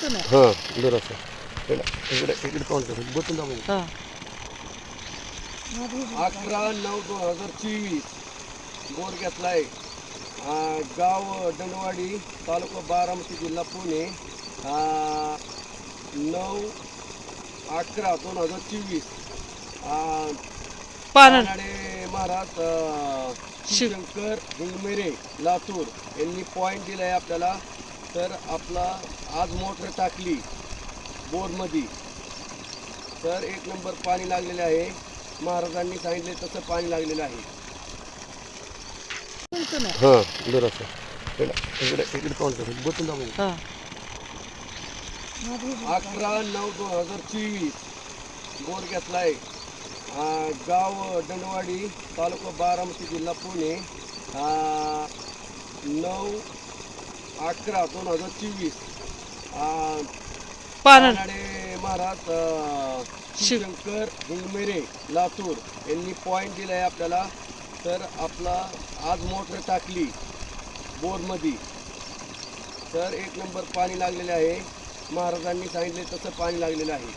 हां जरासं इकडे इकडे काउंट कर बसून दाबून 11/9/2024 बोर घेतलाय गाव दंडवाडी तालुका बारामती जिल्हा पुणे 9/11/2024 पानाडे महाराज शिवशंकर हिंगमेरे लातूर यांनी पॉईंट दिला आहे आपल्याला. तर आपला आज मोटर टाकली बोरमध्ये तर 1 नंबर पाणी लागलेले आहे. महाराजांनी सांगितले तसं पाणी लागलेलं आहे. हां जरासं इकडे इकडे काउंट कर बसून दाबून 11/9/2024 बोर घेतलाय गाव दंडवाडी तालुका बारामती जिल्हा पुणे 9/11/2024 पानाडे महाराज शिवशंकर हिंगमेरे लातूर यांनी पॉईंट दिला आहे आपल्याला. तर आपला आज मोटर टाकली बोरमध्ये तर 1 नंबर पाणी लागलेले आहे. महाराजांनी सांगितले तसं पाणी लागलेलं आहे.